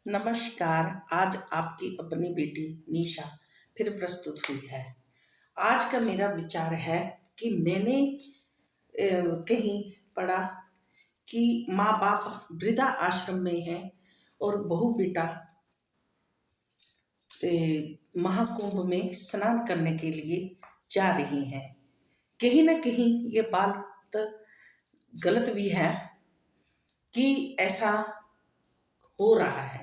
नमस्कार। आज आपकी अपनी बेटी निशा फिर प्रस्तुत हुई है। आज का मेरा विचार है कि मैंने कहीं पढ़ा कि माँ बाप वृद्धा आश्रम में है और बहू बेटा महाकुंभ में स्नान करने के लिए जा रही हैं। कहीं ना कहीं ये बात गलत भी है कि ऐसा हो रहा है,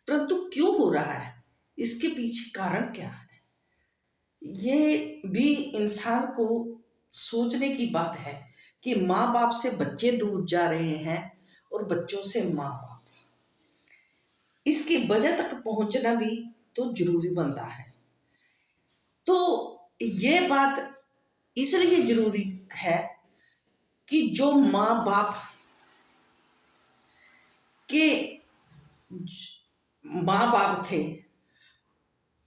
परंतु क्यों हो रहा है, इसके पीछे कारण क्या है, ये भी इंसान को सोचने की बात है कि माँ बाप से बच्चे दूर जा रहे हैं और बच्चों से माँ बाप, इसकी वजह तक पहुंचना भी तो जरूरी बनता है। तो ये बात इसलिए जरूरी है कि जो माँ बाप के माँ बाप थे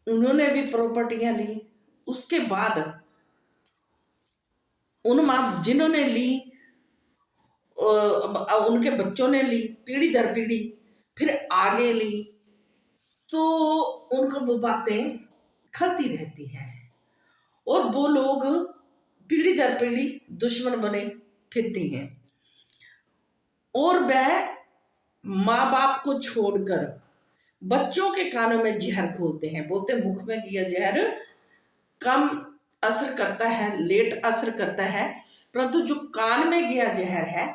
उन्होंने भी प्रॉपर्टियां ली, उसके बाद उन माँ जिन्होंने ली उनके बच्चों ने ली, पीढ़ी दर पीढ़ी फिर आगे ली, तो उनको वो बातें खलती रहती हैं और वो लोग पीढ़ी दर पीढ़ी दुश्मन बने फिरते हैं और वह माँ बाप को छोड़कर बच्चों के कानों में जहर घोलते हैं। बोलते मुख में किया जहर कम असर करता है, लेट असर करता है, परंतु जो कान में गया जहर है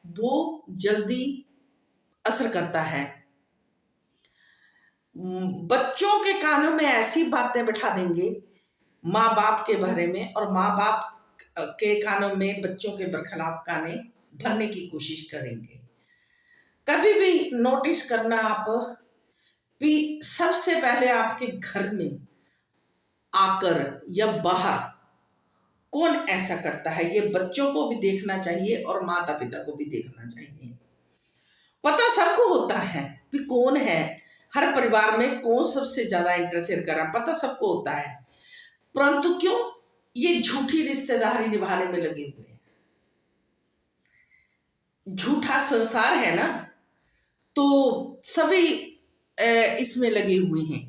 वो जल्दी असर करता है। बच्चों के कानों में ऐसी बातें बैठा देंगे माँ बाप के बारे में और माँ बाप के कानों में बच्चों के बरखिलाफ गाने भरने की कोशिश करेंगे। कभी भी नोटिस करना आप भी, सबसे पहले आपके घर में आकर या बाहर कौन ऐसा करता है, ये बच्चों को भी देखना चाहिए और माता पिता को भी देखना चाहिए। पता सबको होता है कि कौन है, हर परिवार में कौन सबसे ज्यादा इंटरफेयर कर रहा, पता सबको होता है, परंतु क्यों ये झूठी रिश्तेदारी निभाने में लगे हुए हैं। झूठा संसार है ना, तो सभी इसमें लगे हुए हैं,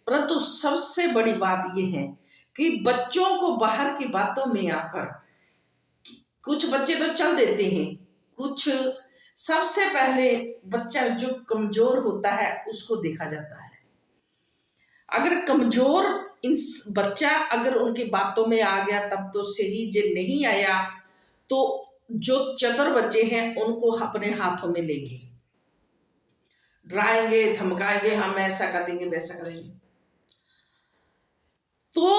परंतु सबसे बड़ी बात यह है कि बच्चों को बाहर की बातों में आकर, कुछ बच्चे तो चल देते हैं, कुछ सबसे पहले बच्चा जो कमजोर होता है उसको देखा जाता है। अगर कमजोर बच्चा अगर उनकी बातों में आ गया तब तो सही, जो नहीं आया तो जो चतुर बच्चे हैं उनको अपने हाथों में लेंगे, डराएंगे, धमकाएंगे, हम ऐसा कर देंगे वैसा करेंगे। तो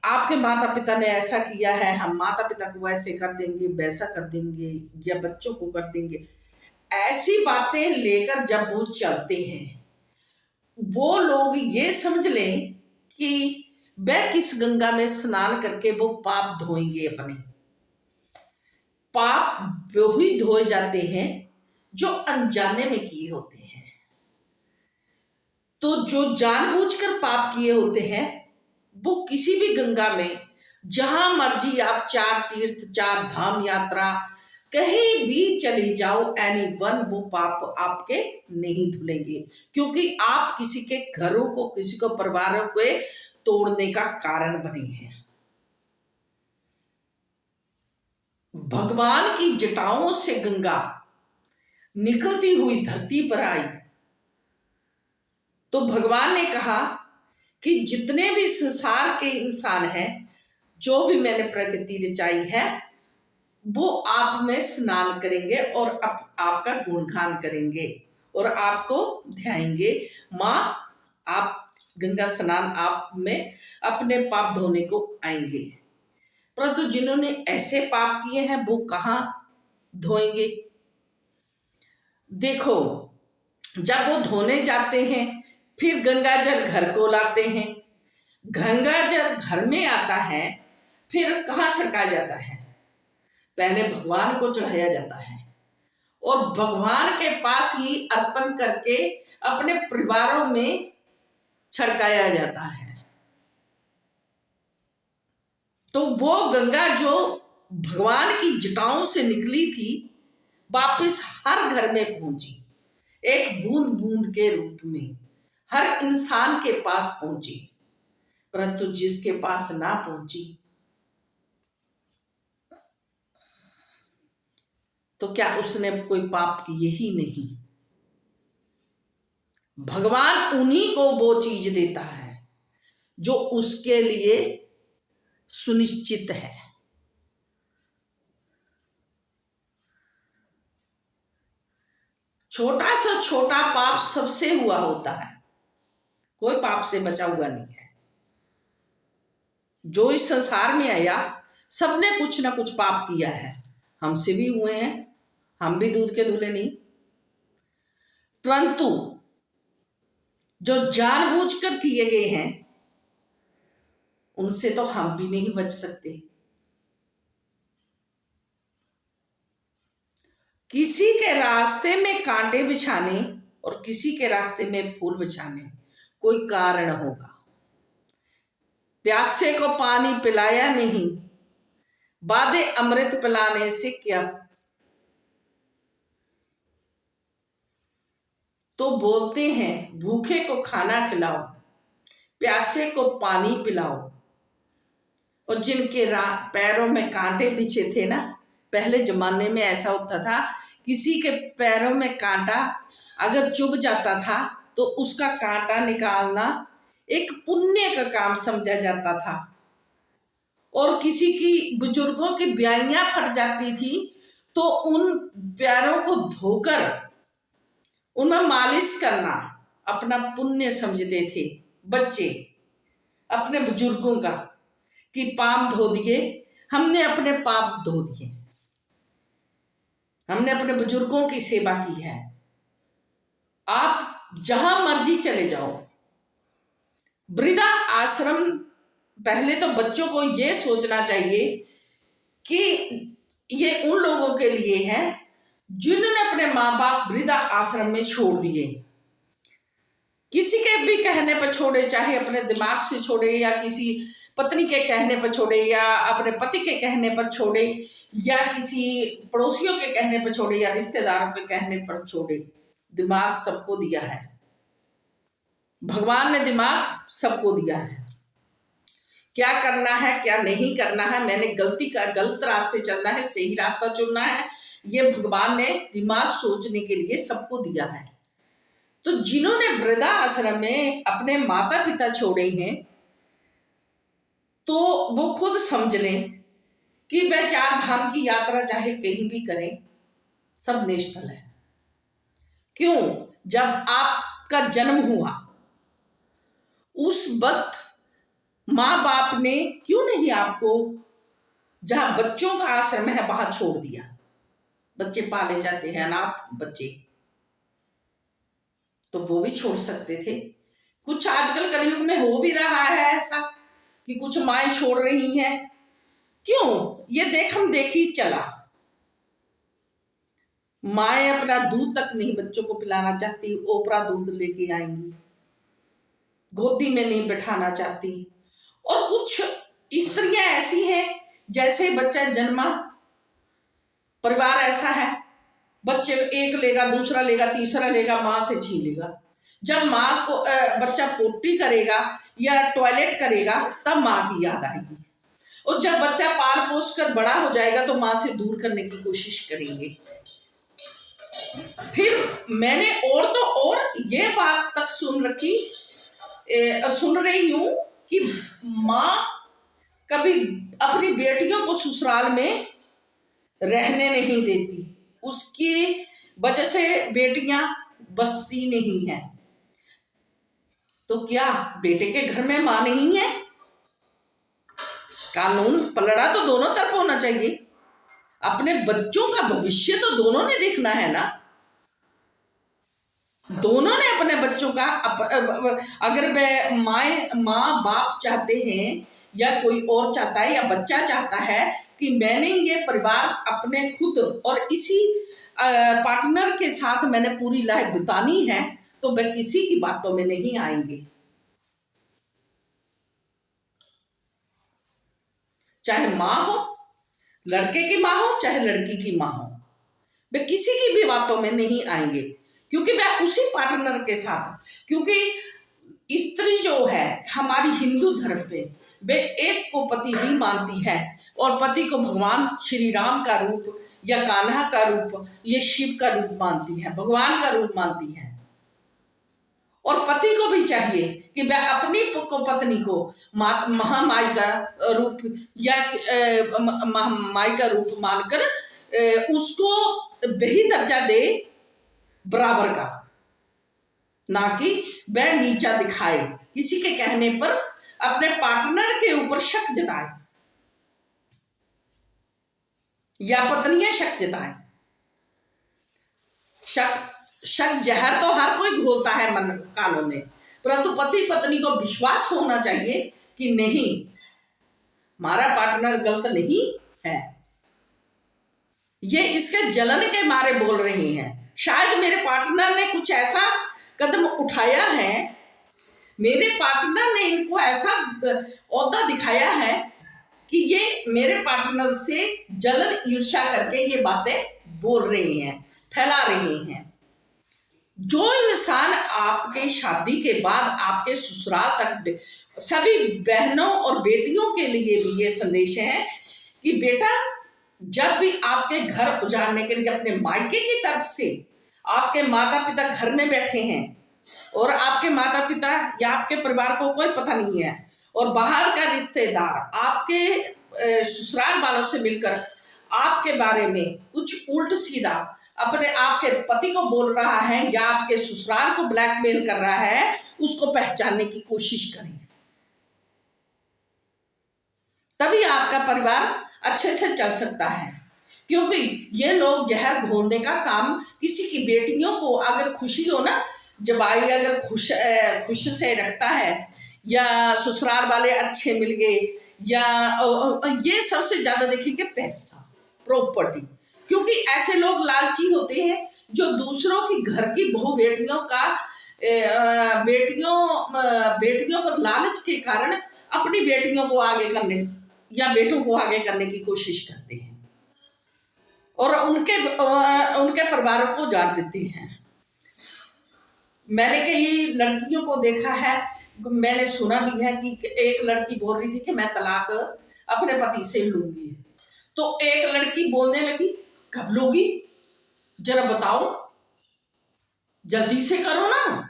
आपके माता पिता ने ऐसा किया है, हम माता पिता को ऐसे कर देंगे, वैसा कर देंगे, या बच्चों को कर देंगे, ऐसी बातें लेकर जब वो चलते हैं, वो लोग ये समझ लें कि वह किस गंगा में स्नान करके वो पाप धोएंगे। अपने पाप वही धोए जाते हैं जो अनजाने में किए होते हैं। तो जो जानबूझकर पाप किए होते हैं वो किसी भी गंगा में, जहां मर्जी आप 4 तीर्थ 4 धाम यात्रा कहीं भी चली जाओ, एनीवन, वो पाप आपके नहीं धुलेंगे, क्योंकि आप किसी के घरों को, किसी को परिवारों को तोड़ने का कारण बने हैं। भगवान की जटाओं से गंगा निकलती हुई धरती पर आई तो भगवान ने कहा कि जितने भी संसार के इंसान हैं, जो भी मैंने प्रकृति रचाई है, वो आप में स्नान करेंगे और आपका गुणगान करेंगे और आपको ध्याएंगे। माँ, आप गंगा स्नान आप में अपने पाप धोने को आएंगे, परंतु जिन्होंने ऐसे पाप किए हैं वो कहाँ धोएंगे। देखो, जब वो धोने जाते हैं फिर गंगा जल घर को लाते हैं, गंगा जल घर में आता है, फिर कहाँ छिड़काया जाता है, पहले भगवान को चढ़ाया जाता है और भगवान के पास ही अर्पण करके अपने परिवारों में छिड़काया जाता है। तो वो गंगा जो भगवान की जटाओं से निकली थी वापिस हर घर में पहुंची, एक बूंद बूंद के रूप में हर इंसान के पास पहुंची, परंतु जिसके पास ना पहुंची तो क्या उसने कोई पाप किए ही नहीं। भगवान उन्हीं को वो चीज देता है जो उसके लिए सुनिश्चित है। छोटा से छोटा पाप सबसे हुआ होता है, कोई पाप से बचा हुआ नहीं है। जो इस संसार में आया सबने कुछ ना कुछ पाप किया है, हमसे भी हुए हैं, हम भी दूध के धुले नहीं। परंतु जो जानबूझकर किए गए हैं उनसे तो हम भी नहीं बच सकते। किसी के रास्ते में कांटे बिछाने और किसी के रास्ते में फूल बिछाने कोई कारण होगा। प्यासे को पानी पिलाया नहीं, बादे अमृत पिलाने से क्या। तो बोलते हैं भूखे को खाना खिलाओ, प्यासे को पानी पिलाओ। और जिनके पैरों में कांटे बिछे थे ना, पहले जमाने में ऐसा होता था, किसी के पैरों में कांटा अगर चुभ जाता था तो उसका कांटा निकालना एक पुण्य का काम समझा जाता था। और किसी की बुजुर्गों की ब्याइयां फट जाती थी तो उन पैरों को धोकर उनमें मालिश करना अपना पुण्य समझते थे बच्चे अपने बुजुर्गों का, कि पाप धो दिए, हमने अपने पाप धो दिए, हमने अपने बुजुर्गों की सेवा की है। आप जहां मर्जी चले जाओ, वृद्धा आश्रम, पहले तो बच्चों को यह सोचना चाहिए कि ये उन लोगों के लिए है जिन्होंने अपने माँ बाप वृद्धा आश्रम में छोड़ दिए। किसी के भी कहने पर छोड़े, चाहे अपने दिमाग से छोड़े या किसी पत्नी के कहने पर छोड़े या अपने पति के कहने पर छोड़े या किसी पड़ोसियों के कहने पर छोड़े या रिश्तेदारों के कहने पर छोड़े, दिमाग सबको दिया है। भगवान ने दिमाग सबको दिया है। क्या करना है क्या नहीं करना है, मैंने गलत रास्ते चलना है, सही रास्ता चुनना है, ये भगवान ने दिमाग सोचने के लिए सबको दिया है। तो जिन्होंने वृद्धा आश्रम में अपने माता पिता छोड़े हैं तो वो खुद समझ लें कि वह 4 धाम की यात्रा चाहे कहीं भी करें, सब निष्फल है। क्यों? जब आपका जन्म हुआ उस वक्त माँ बाप ने क्यों नहीं आपको जहां बच्चों का आश्रम है वहां छोड़ दिया। बच्चे पाले जाते हैं, अनाथ बच्चे, तो वो भी छोड़ सकते थे। कुछ आजकल कलयुग में हो भी रहा है ऐसा कि कुछ माएं छोड़ रही हैं। क्यों? ये हम देखी चला, माएं अपना दूध तक नहीं बच्चों को पिलाना चाहती, ओपरा दूध लेके आएंगी, गोदी में नहीं बैठाना चाहती। और कुछ स्त्रियां ऐसी हैं जैसे बच्चा जन्मा, परिवार ऐसा है, बच्चे एक लेगा, दूसरा लेगा, तीसरा लेगा, माँ से छीन लेगा। जब माँ को बच्चा पोटी करेगा या टॉयलेट करेगा तब माँ की याद आएगी। और जब बच्चा पाल पोस कर बड़ा हो जाएगा तो माँ से दूर करने की कोशिश करेंगे। फिर मैंने और तो और ये बात तक सुन रही हूं कि माँ कभी अपनी बेटियों को ससुराल में रहने नहीं देती, उसकी वजह से बेटियां बसती नहीं हैं। तो क्या बेटे के घर में मां नहीं है? कानून पलड़ा तो दोनों तरफ होना चाहिए। अपने बच्चों का भविष्य तो दोनों ने देखना है ना। दोनों ने अपने बच्चों का अगर माँ बाप चाहते हैं या कोई और चाहता है या बच्चा चाहता है कि मैंने ये परिवार अपने खुद और इसी पार्टनर के साथ मैंने पूरी लाइफ बितानी है, तो वह किसी की बातों में नहीं आएंगे। चाहे माँ हो, लड़के की माँ हो चाहे लड़की की माँ हो, वे किसी की भी बातों में नहीं आएंगे। क्योंकि वह उसी पार्टनर के साथ, क्योंकि स्त्री जो है हमारी हिंदू धर्म पे वे एक को पति ही मानती है और पति को भगवान श्री राम का रूप या कान्हा का रूप, ये शिव का रूप मानती है, भगवान का रूप मानती है। और पति को भी चाहिए कि वह अपनी को पत्नी को महामाई का रूप या माई का रूप मानकर उसको वही दर्जा दे बराबर का, ना कि वह नीचा दिखाए, किसी के कहने पर अपने पार्टनर के ऊपर शक जताए या पत्नियां शक जताए। शक जहर तो हर कोई घोलता है मन कानों में, परंतु पति पत्नी को विश्वास होना चाहिए कि नहीं, हमारा पार्टनर गलत नहीं है। ये इसके जलन के मारे बोल रही हैं, शायद मेरे पार्टनर ने कुछ ऐसा कदम उठाया है, मेरे पार्टनर ने इनको ऐसा औदा दिखाया है कि ये मेरे पार्टनर से जलन ईर्ष्या करके ये बातें बोल रहे हैं, फैला रहे हैं। जो इंसान आपके शादी के बाद आपके ससुराल तक, सभी बहनों और बेटियों के लिए भी ये संदेश है कि बेटा, जब भी आपके घर उजाड़ने के लिए अपने मायके की तरफ से आपके माता पिता घर में बैठे हैं और आपके माता पिता या आपके परिवार को कोई पता नहीं है और बाहर का रिश्तेदार आपके ससुराल वालों से मिलकर आपके बारे में कुछ उल्ट सीधा अपने आपके पति को बोल रहा है या आपके ससुराल को ब्लैकमेल कर रहा है, उसको पहचानने की कोशिश करें, तभी आपका परिवार अच्छे से चल सकता है। क्योंकि ये लोग जहर घोलने का काम, किसी की बेटियों को अगर खुशी हो ना, जवाई अगर खुश से रखता है या ससुराल वाले अच्छे मिल गए, या ये सबसे ज्यादा देखेंगे पैसा, प्रॉपर्टी, क्योंकि ऐसे लोग लालची होते हैं जो दूसरों की घर की बहू बेटियों का बेटियों पर लालच के कारण अपनी बेटियों को आगे करने या बेटों को आगे करने की कोशिश करते हैं और उनके परिवारों को उजाड़ देती हैं। मैंने कई लड़कियों को देखा है, मैंने सुना भी है कि एक लड़की बोल रही थी कि मैं तलाक अपने पति से लूंगी, तो एक लड़की बोलने लगी, कब लोगी, जरा बताओ, जल्दी से करो ना,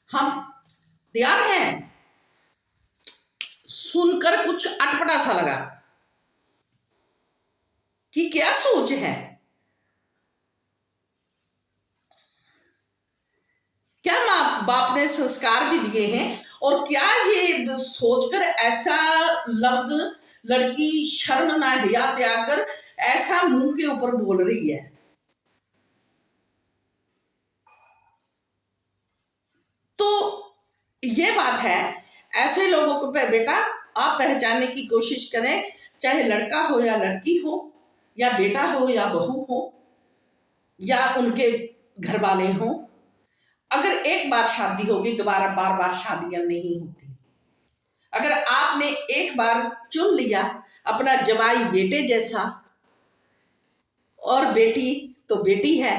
हम तैयार हैं। सुनकर कुछ अटपटा सा लगा कि क्या सोच है, क्या माँ बाप ने संस्कार भी दिए हैं, और क्या ये सोचकर ऐसा लफ्ज लड़की शर्म ना हिया त्याग कर ऐसा मुंह के ऊपर बोल रही है। तो ये बात है, ऐसे लोगों को बेटा आप पहचानने की कोशिश करें, चाहे लड़का हो या लड़की हो, या बेटा हो या बहू हो, या उनके घर वाले हो। अगर एक बार शादी होगी, दोबारा बार बार शादियां नहीं होती। अगर आपने एक बार चुन लिया अपना जवाई बेटे जैसा, और बेटी तो बेटी है,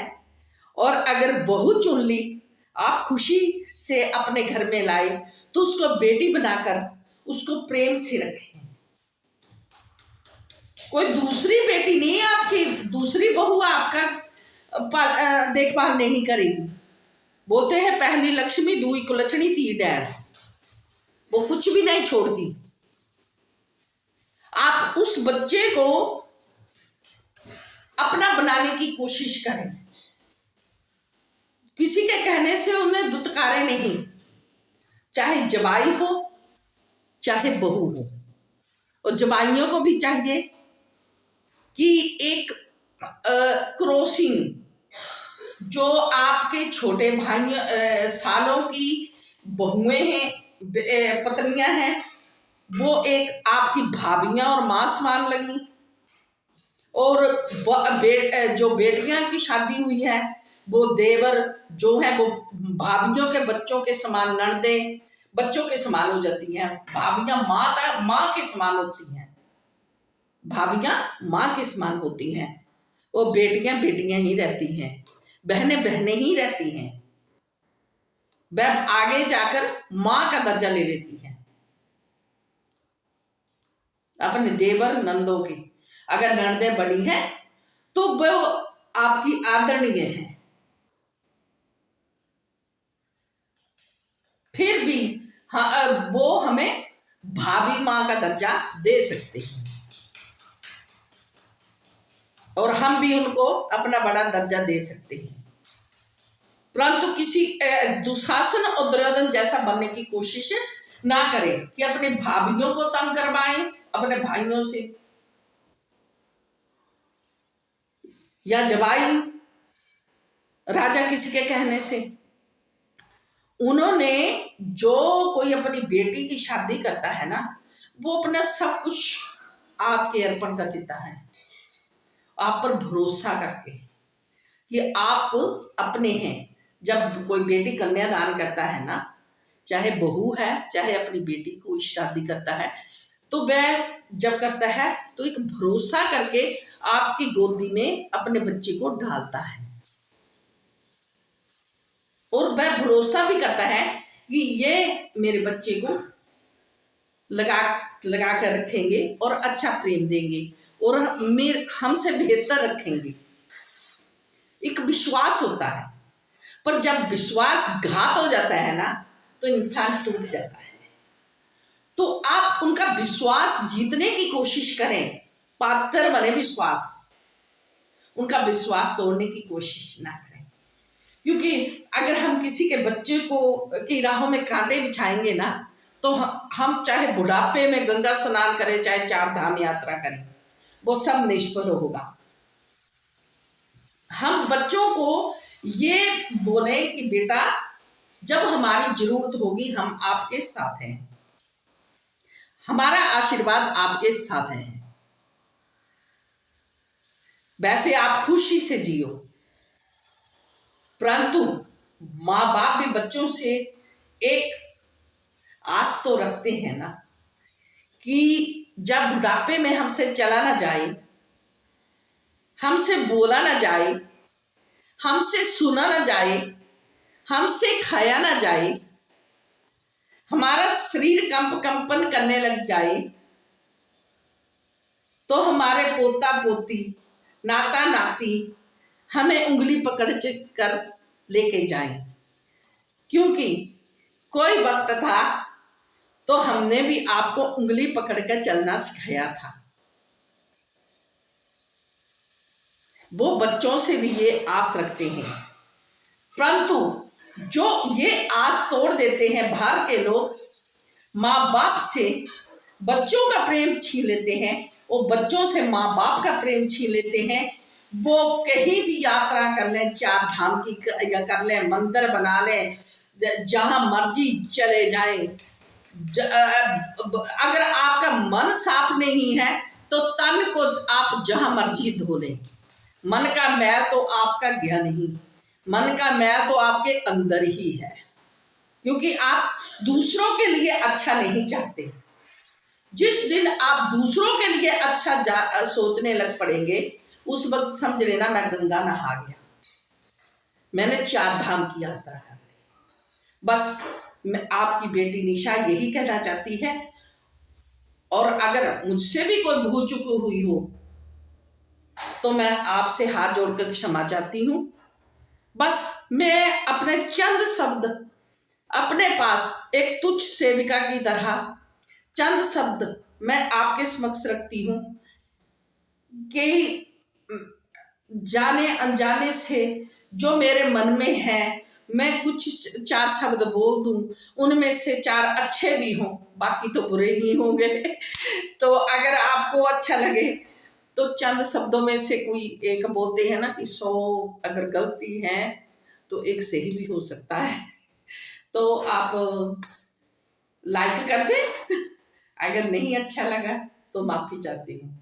और अगर बहू चुन ली, आप खुशी से अपने घर में लाए, तो उसको बेटी बनाकर उसको प्रेम से रखें। कोई दूसरी बेटी नहीं, आपकी दूसरी बहू आपका देखभाल नहीं करेगी। बोलते हैं पहली लक्ष्मी दूई कुलछनी ती डैर, वो कुछ भी नहीं छोड़ती। आप उस बच्चे को अपना बनाने की कोशिश करें, किसी के कहने से उन्हें दुत्कारे नहीं, चाहे जवाई हो चाहे बहू हो। और जवाइयों को भी चाहिए कि एक क्रॉसिंग, जो आपके छोटे भाई सालों की बहुएं हैं, पत्नियां हैं, वो एक आपकी भाभियां और मां समान लगी, और जो बेटियां की शादी हुई है वो देवर जो है वो भाभियों के बच्चों के समान, ननदे बच्चों के समान हो जाती हैं। भाभियां माँ के समान होती हैं, भाभियां माँ के समान होती हैं, वो बेटियां बेटियां ही रहती हैं, बहनें बहनें ही रहती हैं। वह आगे जाकर मां का दर्जा ले लेती है अपने देवर नंदों की। अगर नंदे बड़ी हैं तो वो आपकी आदरणीय है, फिर भी हाँ वो हमें भाभी मां का दर्जा दे सकते हैं और हम भी उनको अपना बड़ा दर्जा दे सकते हैं। परंतु किसी दुशासन और दुर्योधन जैसा बनने की कोशिश ना करें कि अपने भाभीियों को तंग करवाएं अपने भाइयों से, या जवाई राजा किसी के कहने से। उन्होंने जो कोई अपनी बेटी की शादी करता है ना, वो अपना सब कुछ आपके अर्पण कर देता है, आप पर भरोसा करके कि आप अपने हैं। जब कोई बेटी कन्यादान करता है ना, चाहे बहू है चाहे अपनी बेटी को शादी करता है, तो वह जब करता है तो एक भरोसा करके आपकी गोदी में अपने बच्चे को डालता है और वह भरोसा भी करता है कि ये मेरे बच्चे को लगा कर रखेंगे और अच्छा प्रेम देंगे और हमसे बेहतर रखेंगे। एक विश्वास होता है, पर जब विश्वास घात हो जाता है ना तो इंसान टूट जाता है। तो आप उनका विश्वास जीतने की कोशिश करें, पात्र बने विश्वास, उनका विश्वास तोड़ने की कोशिश ना करें। क्योंकि अगर हम किसी के बच्चे को की राहों में कांटे बिछाएंगे ना, तो हम चाहे बुढ़ापे में गंगा स्नान करें चाहे 4 धाम यात्रा करें, वो सब निष्फल होगा। हम बच्चों को ये बोले कि बेटा जब हमारी जरूरत होगी हम आपके साथ हैं, हमारा आशीर्वाद आपके साथ है, वैसे आप खुशी से जियो। परंतु माँ बाप भी बच्चों से एक आस तो रखते हैं ना कि जब बुढ़ापे में हमसे चला ना जाए, हमसे बोला ना जाए, हमसे सुना ना जाए, हमसे खाया ना जाए, हमारा शरीर कंपन करने लग जाए, तो हमारे पोता पोती नाता नाती हमें उंगली पकड़ कर लेके जाएं। क्योंकि कोई वक्त था तो हमने भी आपको उंगली पकड़कर चलना सिखाया था। वो बच्चों से भी ये आस रखते हैं, परंतु जो ये आस तोड़ देते हैं बाहर के लोग, माँ बाप से बच्चों का प्रेम छीन लेते हैं, वो बच्चों से माँ बाप का प्रेम छीन लेते हैं। वो कहीं भी यात्रा कर लें, 4 धाम की कर लें, मंदिर बना लें, जहां मर्जी चले जाएं, अगर आपका मन साफ नहीं है तो तन को आप जहां मर्जी धो लें। मन का मैल तो आपका गया नहीं, मन का मैल तो आपके अंदर ही है, क्योंकि आप दूसरों के लिए अच्छा नहीं चाहते। जिस दिन आप दूसरों के लिए अच्छा सोचने लग पड़ेंगे, उस वक्त समझ लेना मैं गंगा नहा गया, मैंने 4 धाम की यात्रा कर ली। बस मैं आपकी बेटी निशा यही कहना चाहती है, और अगर मुझसे भी कोई भूल चूक हुई हो तो मैं आपसे हाथ जोड़कर क्षमा चाहती हूँ। बस मैं अपने चंद शब्द अपने पास एक तुच्छ सेविका की तरह चंद शब्द मैं आपके समक्ष रखती हूँ कि जाने अनजाने से जो मेरे मन में है, मैं कुछ 4 शब्द बोल दूं, उनमें से 4 अच्छे भी हों, बाकी तो बुरे ही होंगे। तो अगर आपको अच्छा लगे तो चंद शब्दों में से कोई एक बोलते हैं ना कि 100 अगर गलती है तो एक सही भी हो सकता है, तो आप लाइक कर दें। अगर नहीं अच्छा लगा तो माफी चाहती हूँ।